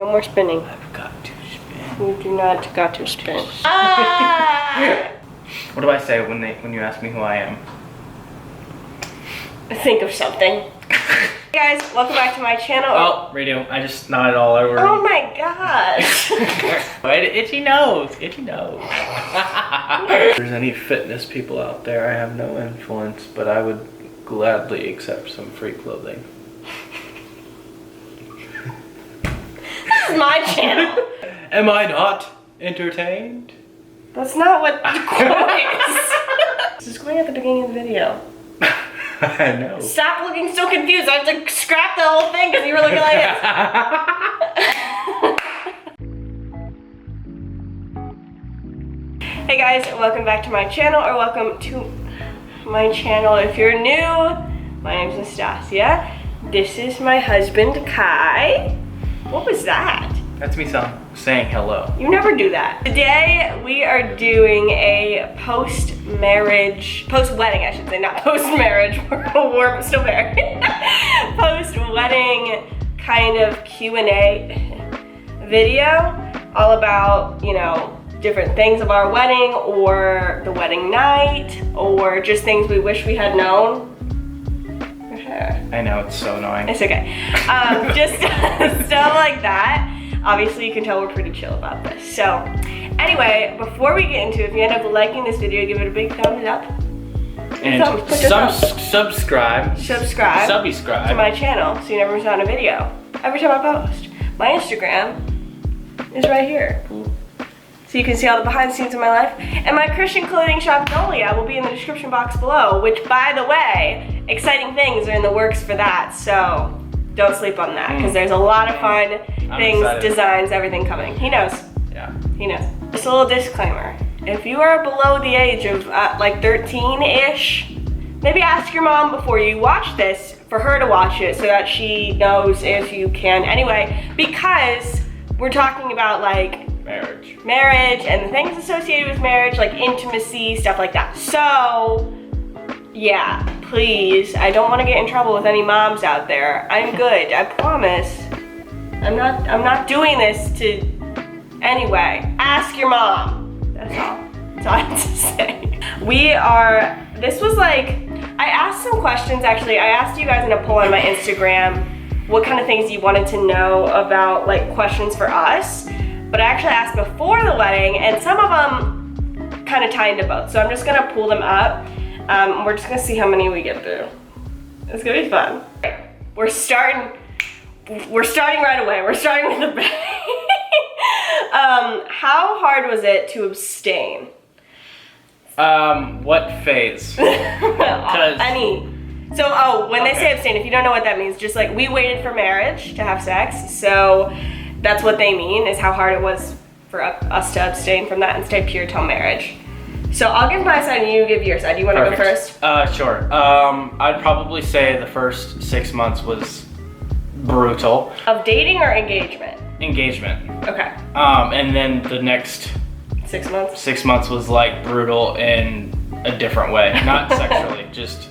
No more spinning. I've got to spin. You do not got to spin. What do I say when you ask me who I am? Think of something. Hey guys, welcome back to my channel. Oh, radio. I just nodded all over. Oh my gosh. Itchy nose. Itchy nose. If there's any fitness people out there, I have no influence, but I would gladly accept some free clothing. This is my channel. Am I not entertained? That's not what the quote is. This is going at the beginning of the video. I know. Stop looking so confused. I have to scrap the whole thing because you were looking like this. Hey guys, welcome back to my channel, or welcome to my channel if you're new. My name's Nastasia. This is my husband, Kai. What was that? That's me saying hello. You never do that. Today we are doing a post-wedding, I should say, not post-marriage. We're still married. Post-wedding kind of Q&A video, all about, you know, different things of our wedding or the wedding night, or just things we wish we had known. Your hair. I know, it's so annoying. It's okay. Just stuff like that. Obviously, you can tell we're pretty chill about this. So, anyway, before we get into it, if you end up liking this video, give it a big thumbs up. And subscribe To my channel, so you never miss out on a video. Every time I post. My Instagram is right here. So you can see all the behind the scenes of my life. And my Christian clothing shop, Nolia, will be in the description box below, which, by the way, exciting things are in the works for that. So, don't sleep on that, because there's a lot of fun things, designs, everything coming. He knows. Yeah. He knows. Just a little disclaimer. If you are below the age of like 13-ish, maybe ask your mom before you watch this for her to watch it so that she knows if you can. Anyway, because we're talking about like marriage and the things associated with marriage, like intimacy, stuff like that. So, yeah, please, I don't want to get in trouble with any moms out there. I'm good, I promise. I'm not doing this to, anyway, ask your mom. That's all I have to say. This was like, I asked some questions actually. I asked you guys in a poll on my Instagram what kind of things you wanted to know about, like questions for us. But I actually asked before the wedding, and some of them kind of tie into both. So I'm just gonna pull them up. We're just gonna see how many we get through. It's gonna be fun. We're starting right away. We're starting with the bang. How hard was it to abstain? What phase? Any. So, when they say abstain, if you don't know what that means, just like we waited for marriage to have sex. So that's what they mean, is how hard it was for us to abstain from that and stay pure till marriage. So I'll give my side and you give your side. Do you want to go first? Sure. I'd probably say the first 6 months was brutal. Of dating or engagement? Engagement. Okay. And then the next 6 months? 6 months was like brutal in a different way. Not sexually, just,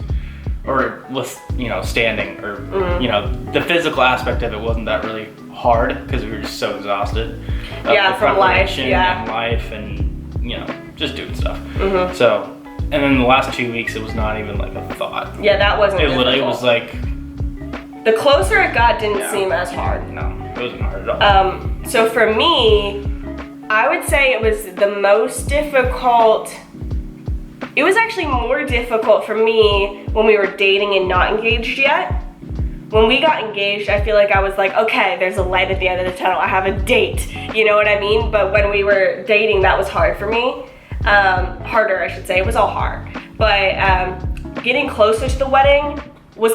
or with, you know, standing, or, you know, the physical aspect of it wasn't that really hard because we were just so exhausted. Yeah, from life, yeah. And life and, you know, just doing stuff. So, and then the last 2 weeks, it was not even like a thought. Yeah, that wasn't It literally was like... The closer it got didn't seem as hard. No, it wasn't hard at all. So for me, I would say it was the most difficult. It was actually more difficult for me when we were dating and not engaged yet. When we got engaged, I feel like I was like, okay, there's a light at the end of the tunnel. I have a date, you know what I mean? But when we were dating, that was hard for me. Harder, I should say. It was all hard. But getting closer to the wedding was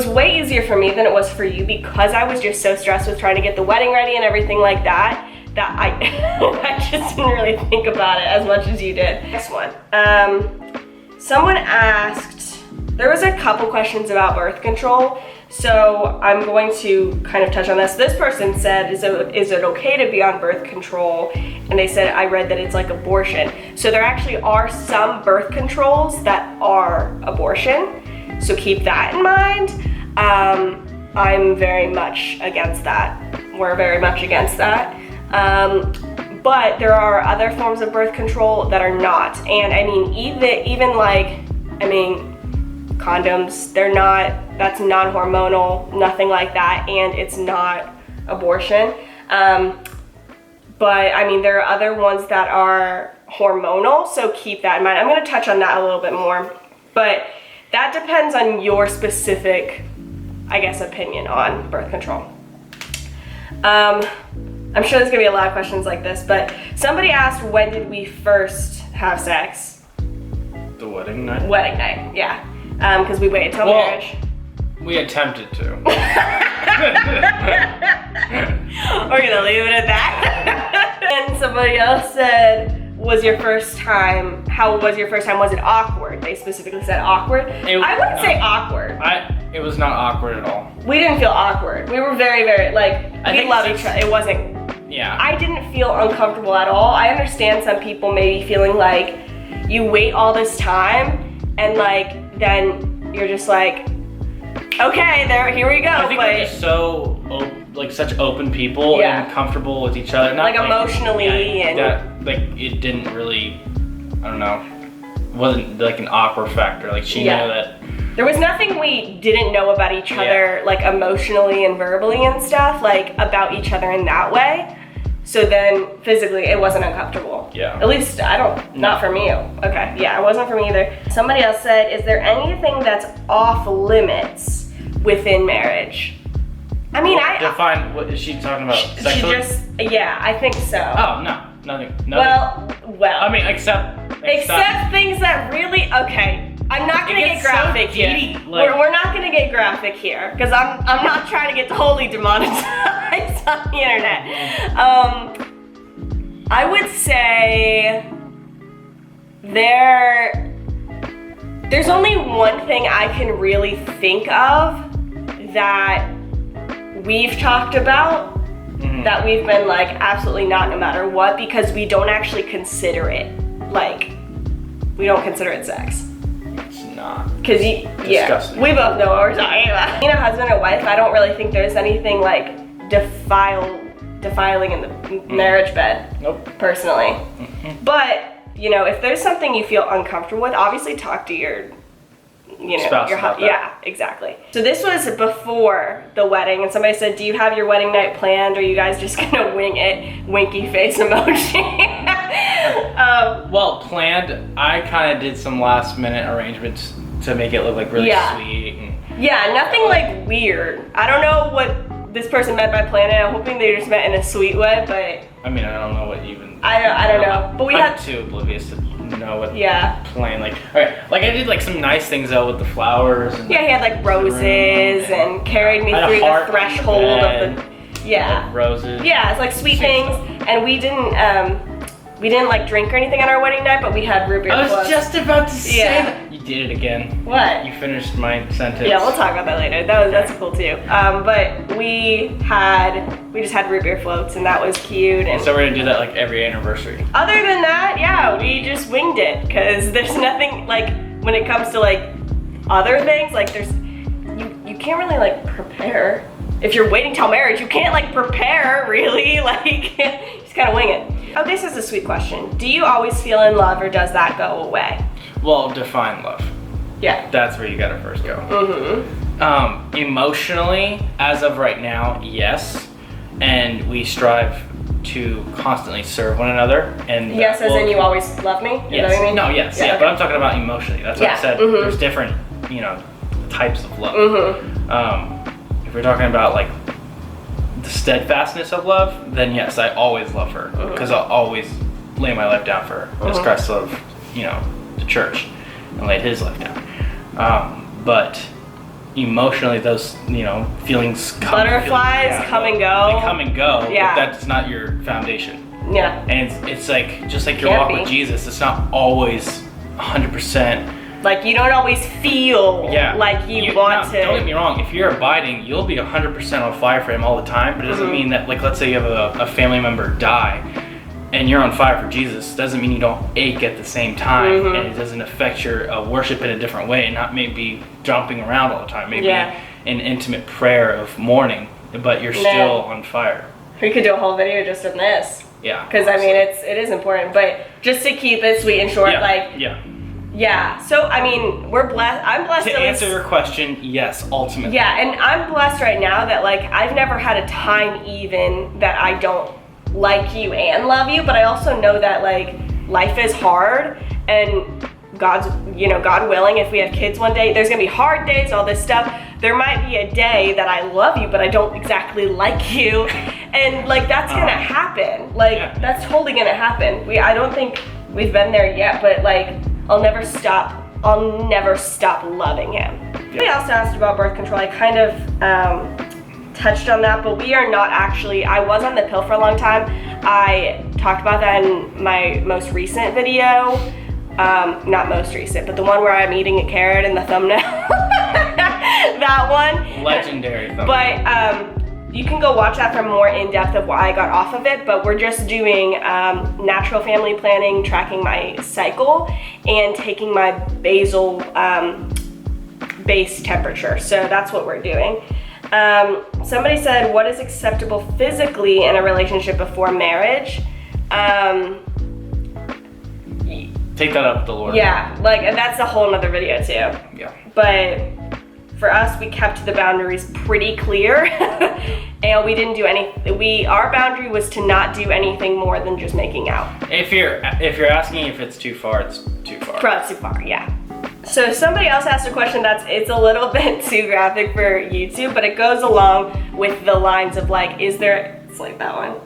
way easier for me than it was for you, because I was just so stressed with trying to get the wedding ready and everything like that, that I just didn't really think about it as much as you did. Next one. Someone asked, there was a couple questions about birth control, so I'm going to kind of touch on this. This person said, is it okay to be on birth control? And they said, I read that it's like abortion. So there actually are some birth controls that are abortion, so keep that in mind. I'm very much against that. we're very much against that. But there are other forms of birth control that are not. And I mean, even like, I mean, condoms, that's non-hormonal, nothing like that, and it's not abortion. But I mean, there are other ones that are hormonal, so keep that in mind. I'm gonna touch on that a little bit more, but that depends on your specific, I guess, opinion on birth control. I'm sure there's gonna be a lot of questions like this, but somebody asked, when did we first have sex? The wedding night? Wedding night, yeah. Because we waited till marriage. We attempted to. We're gonna leave it at that. And somebody else said, how was your first time? Was it awkward? They specifically said awkward. I wouldn't say awkward. It was not awkward at all. We didn't feel awkward. We were very, very, like, we love each other. It wasn't. Yeah. I didn't feel uncomfortable at all. I understand some people maybe feeling like you wait all this time and like then you're just like, okay, here we go. I think we're just so such open people and comfortable with each other. Not like emotionally and that, like, it didn't really, I don't know, wasn't like an awkward factor. Like she knew that. There was nothing we didn't know about each other, like emotionally and verbally and stuff, like about each other in that way. So then physically it wasn't uncomfortable. Yeah. At least not for me. Okay, yeah, it wasn't for me either. Somebody else said, is there anything that's off limits within marriage? I mean, define, what is she talking about? Sexually? I think so. Oh, no, nothing. Well. I mean, except things that really, okay. I'm not gonna get graphic here. We're not gonna get graphic here because I'm not trying to get totally demonetized on the internet. I would say there's only one thing I can really think of that we've talked about that we've been like absolutely not, no matter what, because we don't actually consider it we don't consider it sex. Not. Because we both know what we're talking about. Being a husband and wife, I don't really think there's anything like defiling in the marriage bed. Nope. Personally. But if there's something you feel uncomfortable with, obviously talk to your spouse about that. Yeah, exactly. So this was before the wedding, and somebody said, do you have your wedding night planned, or are you guys just gonna wing it? Winky face emoji. Well, planned. I kind of did some last minute arrangements to make it look like really sweet. And, nothing like weird. I don't know what this person meant by planning. I'm hoping they just meant in a sweet way, but I mean, I don't know what even. I don't know. But I'm too oblivious to know what plain I did like some nice things though with the flowers. And he had like roses and carried me through the threshold of the like roses. Yeah, it's like sweet things, and we didn't like drink or anything on our wedding night, but we had root beer floats. I was just about to say that. You did it again. What? You finished my sentence. Yeah, we'll talk about that later. That's cool too. But we just had root beer floats, and that was cute. And so we're gonna do that like every anniversary. Other than that, we just winged it, because there's nothing like when it comes to like other things, like you can't really like prepare. If you're waiting till marriage, you can't like prepare really, like you just kind of wing it. Oh, this is a sweet question. Do you always feel in love, or does that go away? Well, define love. Yeah. That's where you gotta first go. Emotionally, as of right now, yes. And we strive to constantly serve one another. And yes, as in you always love me? Yes. You know what I mean? No, yes. Yeah, okay. But I'm talking about emotionally. That's what I said. There's different, types of love. If we're talking about like the steadfastness of love, then yes, I always love her, because I'll always lay my life down for her, as Christ loved, the church and laid his life down. But emotionally, those feelings butterflies come and go. They come and go. Yeah. But that's not your foundation. Yeah. And it's like just like your walk with Jesus. It's not always 100%. Like you don't always feel like you want to. Don't get me wrong. If you're abiding, you'll be 100% on fire for him all the time. But it doesn't mean that, like, let's say you have a family member die, and you're on fire for Jesus. Doesn't mean you don't ache at the same time, and it doesn't affect your worship in a different way, and not maybe jumping around all the time. Maybe an intimate prayer of mourning, but you're still on fire. We could do a whole video just on this. Yeah. Because I mean, it is important, but just to keep it sweet and short, yeah. So I mean, we're blessed. I'm blessed to answer your question. Yes, ultimately. Yeah, and I'm blessed right now that like I've never had a time even that I don't like you and love you, but I also know that like life is hard, and God willing, if we have kids one day, there's gonna be hard days, all this stuff. There might be a day that I love you, but I don't exactly like you, and like that's gonna happen. Like that's totally gonna happen. I don't think we've been there yet, but like I'll never stop loving him. Somebody also asked about birth control. I kind of touched on that, but we are not actually. I was on the pill for a long time. I talked about that in my most recent video. Not most recent, but the one where I'm eating a carrot in the thumbnail. That one. Legendary thumbnail. But you can go watch that for more in-depth of why I got off of it, but we're just doing natural family planning, tracking my cycle, and taking my basal base temperature. So that's what we're doing. Somebody said, what is acceptable physically in a relationship before marriage? Take that up with the Lord. Yeah, like, and that's a whole nother video too. Yeah. But for us, we kept the boundaries pretty clear, and we didn't do any. Our boundary was to not do anything more than just making out. If you're asking if it's too far, it's too far. Probably too far, yeah. So somebody else asked a question it's a little bit too graphic for YouTube, but it goes along with the lines of like, it's like that one.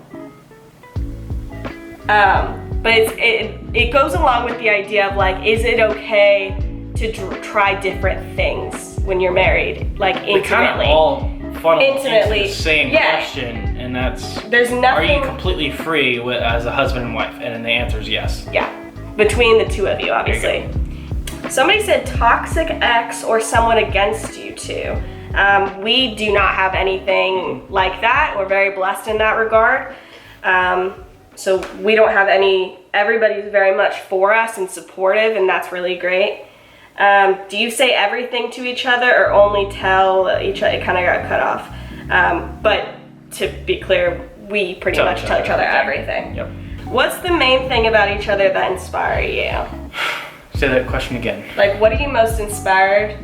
But it goes along with the idea of like, is it okay to try different things when you're married, like intimately? We kind of all funnel into the same question, and there's nothing. Are you completely free as a husband and wife? And then the answer is yes. Yeah, between the two of you, obviously. Somebody said toxic ex or someone against you two. We do not have anything like that. We're very blessed in that regard. So we don't have any. Everybody's very much for us and supportive, and that's really great. Do you say everything to each other or only tell each other? It kind of got cut off. But to be clear, we pretty much tell each other everything. Yep. What's the main thing about each other that inspire you? Say that question again. Like, what are you most inspired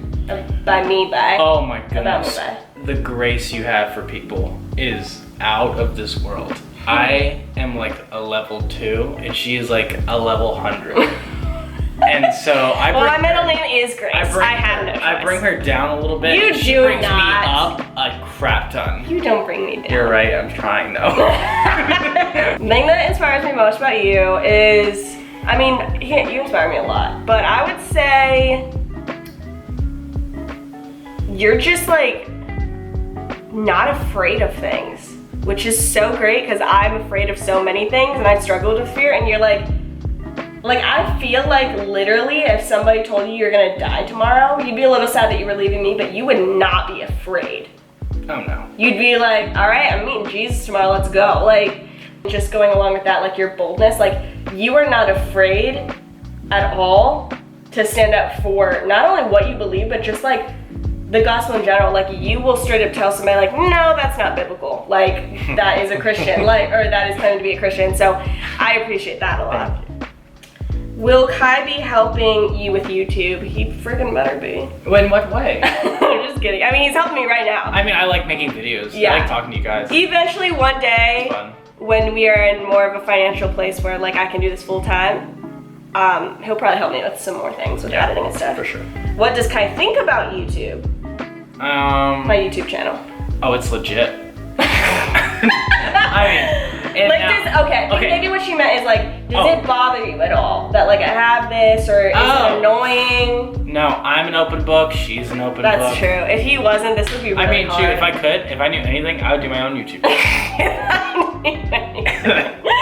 by me by? Oh my goodness. About me by? The grace you have for people is out of this world. I am like a level 2 and she is like a level 100. And so my middle name is Grace. I bring her down a little bit. You she do brings not. me up a crap ton. You don't bring me down. You're right, I'm trying though. The thing that inspires me most about you is, I mean, you inspire me a lot, but I would say you're just like not afraid of things, which is so great because I'm afraid of so many things and I struggled with fear, and you're like I feel like literally if somebody told you you're gonna die tomorrow, you'd be a little sad that you were leaving me, but you would not be afraid. Oh no. You'd be like, all right, I'm meeting Jesus tomorrow, let's go. Like, just going along with that, like your boldness, like you are not afraid at all to stand up for not only what you believe, but just like the gospel in general. Like you will straight up tell somebody like, no, that's not biblical. Like that is a Christian, like, or that is claimed to be a Christian. So I appreciate that a lot. Will Kai be helping you with YouTube? He freaking better be. In what way? I'm just kidding. I mean, he's helping me right now. I mean, I like making videos. Yeah. I like talking to you guys. Eventually one day, when we are in more of a financial place where like I can do this full time, he'll probably help me with some more things with editing and stuff. For sure. What does Kai think about YouTube? My YouTube channel. Oh, it's legit. I mean, like maybe what she meant is like, does it bother you at all that like I have this, or is it annoying? No, I'm an open book. She's an open book. That's true. If he wasn't, this would be really hard. Shoot, if I knew anything, I would do my own YouTube.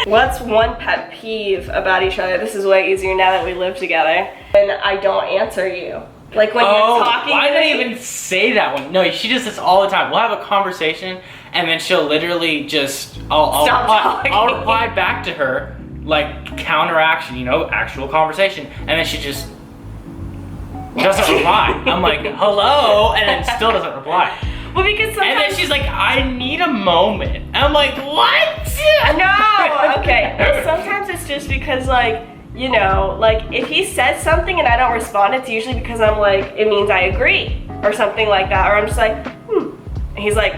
What's one pet peeve about each other? This is way easier now that we live together. And I don't answer you. Like when you're talking. Why did I even say that one? No, she does this all the time. We'll have a conversation and then she'll literally just I'll reply back to her like counteraction, actual conversation, and then she just doesn't reply. I'm like, hello, and then still doesn't reply. Well, because And sometimes... then she's like, I need a moment. And I'm like, what? No, okay. Well, sometimes it's just because, like, you know, like, if he says something and I don't respond, it's usually because I'm like, it means I agree, or something like that. Or I'm just like, And he's like,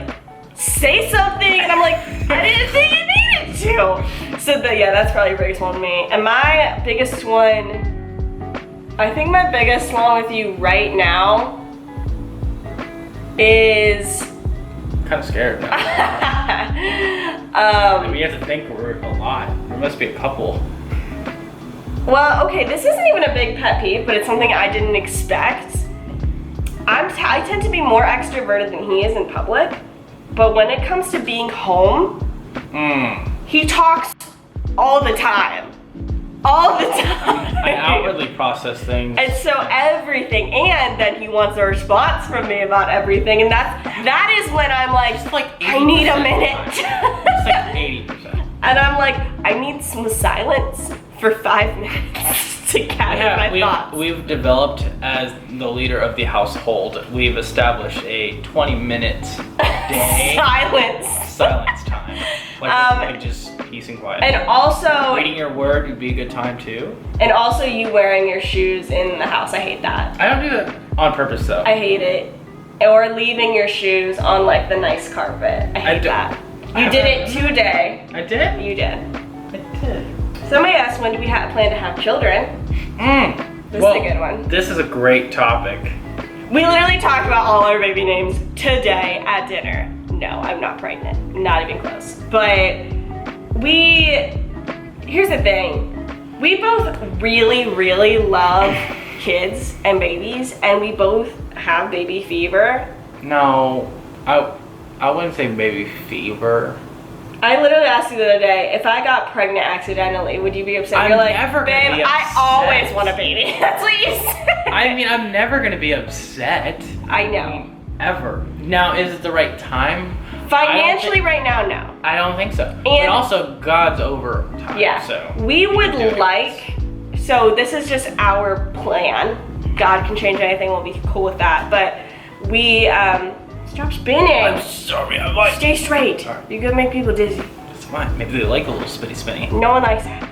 say something, and I'm like, I didn't think you needed to. So yeah, that's probably your biggest one to me. And my biggest one, I think my biggest one with you right now is... I'm kind of scared now. We have to think we're a lot. There must be a couple. Well, okay, this isn't even a big pet peeve, but it's something I didn't expect. I tend to be more extroverted than he is in public, but when it comes to being home, he talks all the time. All the time. I outwardly process things. And so everything, and then he wants a response from me about everything, and that is when I'm like, I need a minute. It's like 80%. And I'm like, I need some silence for 5 minutes to gather my thoughts. We've developed, as the leader of the household, we've established a 20-minute day silence time. Like just peace and quiet. And also... Reading your word would be a good time too. And also you wearing your shoes in the house. I hate that. I don't do that on purpose though. I hate it. Or leaving your shoes on like the nice carpet. I hate that. You did it today. I did? You did. I did. Somebody asked, when do we plan to have children? This is a good one. This is a great topic. We literally talked about all our baby names today at dinner. No, I'm not pregnant. Not even close. But here's the thing. We both really, really love kids and babies, and we both have baby fever. No, I wouldn't say baby fever. I literally asked you the other day, if I got pregnant accidentally, would you be upset? You're like, never gonna babe, be upset. I always want a baby. That's what you said. I mean, I'm never gonna be upset. I know. Ever. Now, is it the right time? Financially right now, no. I don't think so. But And also, God's over time. yeah, So we would like, so this is just our plan. God can change anything, we'll be cool with that. But we, stop spinning. I'm sorry, I'm like... Stay straight. Sorry. You're gonna make people dizzy. It's fine. Maybe they like a little spinny. No one likes that.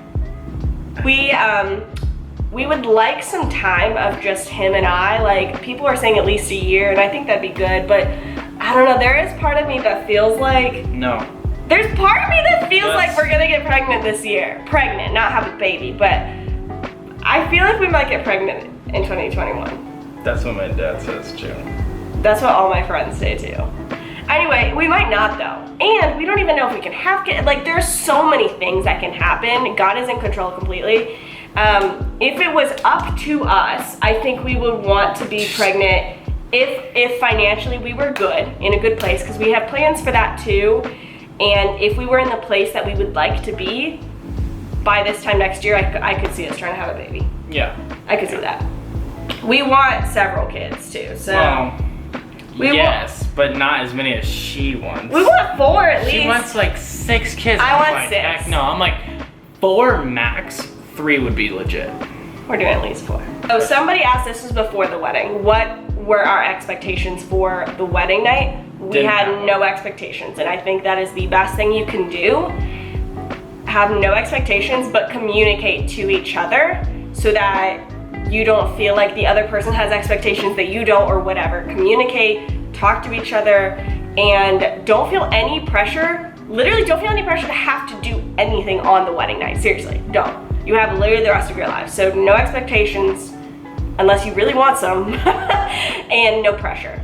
We would like some time of just him and I. Like, people are saying at least a year, and I think that'd be good, but I don't know, there is part of me that feels like... No. There's part of me that feels like we're gonna get pregnant this year. Pregnant, not have a baby, but I feel like we might get pregnant in 2021. That's what my dad says too. That's what all my friends say too. Anyway, we might not though. And we don't even know if we can have kids. Like, there's so many things that can happen. God is in control completely. If it was up to us, I think we would want to be pregnant if financially we were good, in a good place, because we have plans for that too. And if we were in the place that we would like to be, by this time next year, I could see us trying to have a baby. Yeah. I could see that. We want several kids too, so. Yes, but not as many as she wants. We want 4 at least. She wants like 6 kids. I want like, 6. Heck no, I'm like 4 max. 3 would be legit. We're doing at least 4. So somebody asked, this was before the wedding, what were our expectations for the wedding night? We had no expectations, and I think that is the best thing you can do. Have no expectations, but communicate to each other so that you don't feel like the other person has expectations that you don't, or whatever. Communicate, talk to each other, and don't feel any pressure. Literally don't feel any pressure to have to do anything on the wedding night. Seriously, don't. You have literally the rest of your life. So no expectations, unless you really want some, and no pressure.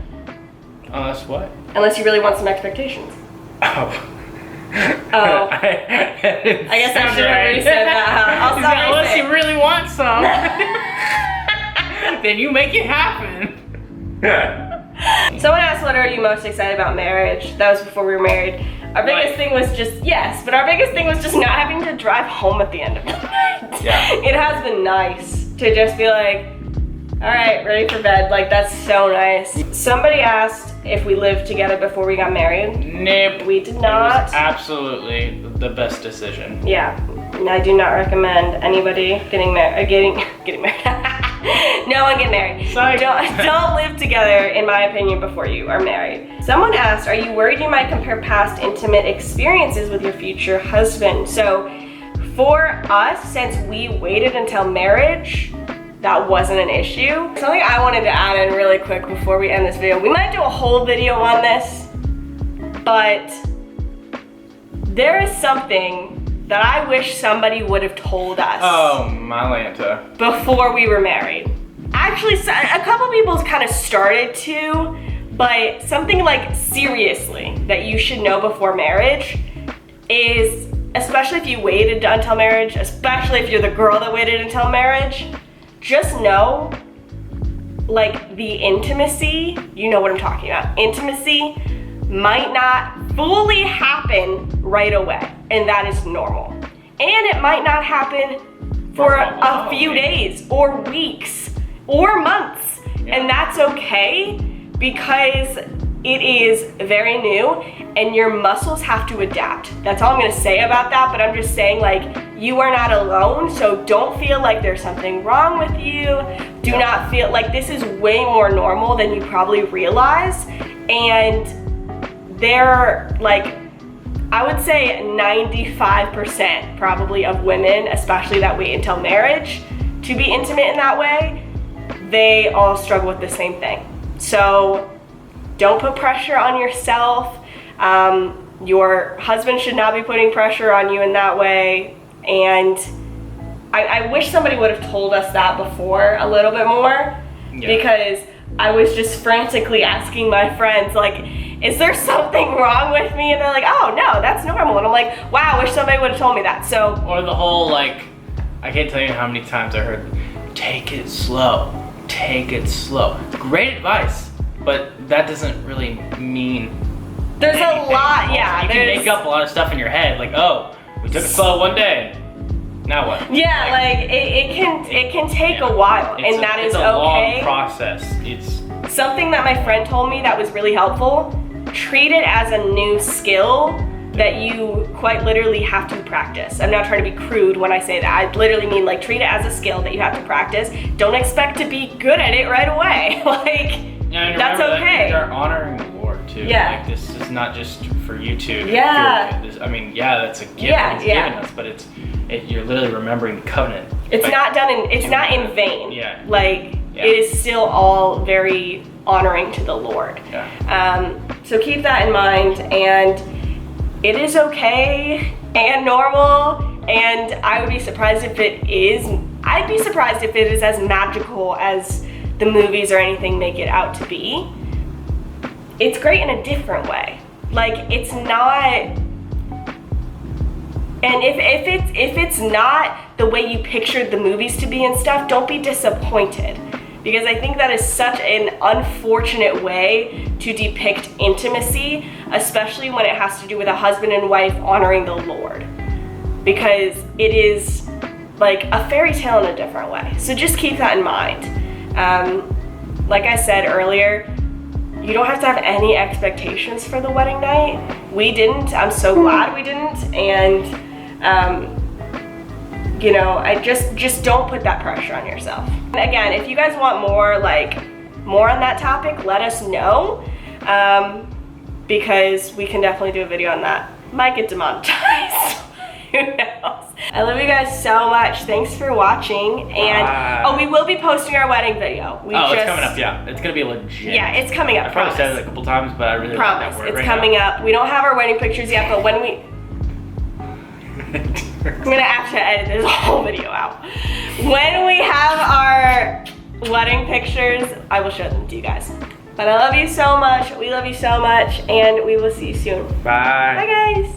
Unless what? Unless you really want some expectations. Oh. Oh. I guess I should have already said that, huh? Unless you really want some, then you make it happen. Someone asked, what are you most excited about marriage? That was before we were married. Our biggest thing was just, yes, but our biggest thing was just not having to drive home at the end of the night. Yeah. It has been nice to just be like, all right, ready for bed. Like, that's so nice. Somebody asked if we lived together before we got married. Nope. We did not. It was absolutely the best decision. Yeah, and I do not recommend anybody getting married. No one get married. Psych. Don't live together, in my opinion, before you are married. Someone asked, are you worried you might compare past intimate experiences with your future husband? So for us, since we waited until marriage, that wasn't an issue. Something I wanted to add in really quick before we end this video. We might do a whole video on this, but there is something that I wish somebody would have told us. Oh, my Lanta. Before we were married. Actually, a couple people kind of started to, but something like seriously that you should know before marriage is, especially if you waited until marriage, especially if you're the girl that waited until marriage, just know, like, the intimacy, you know what I'm talking about. Intimacy might not fully happen right away, and that is normal. And it might not happen for a few days or weeks or months, and that's okay because it is very new and your muscles have to adapt. That's all I'm gonna say about that, but I'm just saying, like, you are not alone, so don't feel like there's something wrong with you. Do not feel like this is way more normal than you probably realize, and they're like, I would say 95% probably of women, especially that wait until marriage to be intimate in that way, they all struggle with the same thing. So don't put pressure on yourself. Your husband should not be putting pressure on you in that way. And I wish somebody would have told us that before a little bit more, because I was just frantically asking my friends, like, is there something wrong with me? And they're like, oh no, that's normal. And I'm like, wow, I wish somebody would have told me that. So, or the whole, like, I can't tell you how many times I heard, take it slow, take it slow. Great advice, but that doesn't really mean there's anything. a lot, yeah. You can make up a lot of stuff in your head, like, oh, we took it slow one day. Now what? Yeah, like it can take a while, and that is okay. It's a long process. It's something that my friend told me that was really helpful. Treat it as a new skill that you quite literally have to practice. I'm not trying to be crude when I say that. I literally mean, like, treat it as a skill that you have to practice. Don't expect to be good at it right away. Like, that's okay. You're honoring the Lord too. Yeah. Like, this is not just for you to Yeah. feel good. I mean, yeah, that's a gift that He's given us, but you're literally remembering the covenant. It's not done in, it's not in vain. Yeah. Like, it is still all very honoring to the Lord. Yeah. So keep that in mind, and it is okay and normal, and I would be surprised if it is. I'd be surprised if it is as magical as the movies or anything make it out to be. It's great in a different way. Like, it's not, and if it's not the way you pictured the movies to be and stuff, don't be disappointed. Because I think that is such an unfortunate way to depict intimacy, especially when it has to do with a husband and wife honoring the Lord. Because it is like a fairy tale in a different way. So just keep that in mind. Like I said earlier, you don't have to have any expectations for the wedding night. We didn't. I'm so glad we didn't. And you know, I just don't put that pressure on yourself. And again, if you guys want more on that topic, let us know, because we can definitely do a video on that. Might get demonetized. Who knows? I love you guys so much. Thanks for watching. And we will be posting our wedding video. It's coming up. Yeah, it's gonna be legit. Yeah, it's coming up. I probably said it a couple times, but I really promise. Like that word It's coming up. We don't have our wedding pictures yet, but when we I'm gonna have to edit this whole video out. When we have our wedding pictures, I will show them to you guys. But I love you so much. We love you so much, and we will see you soon. Bye. Bye, guys.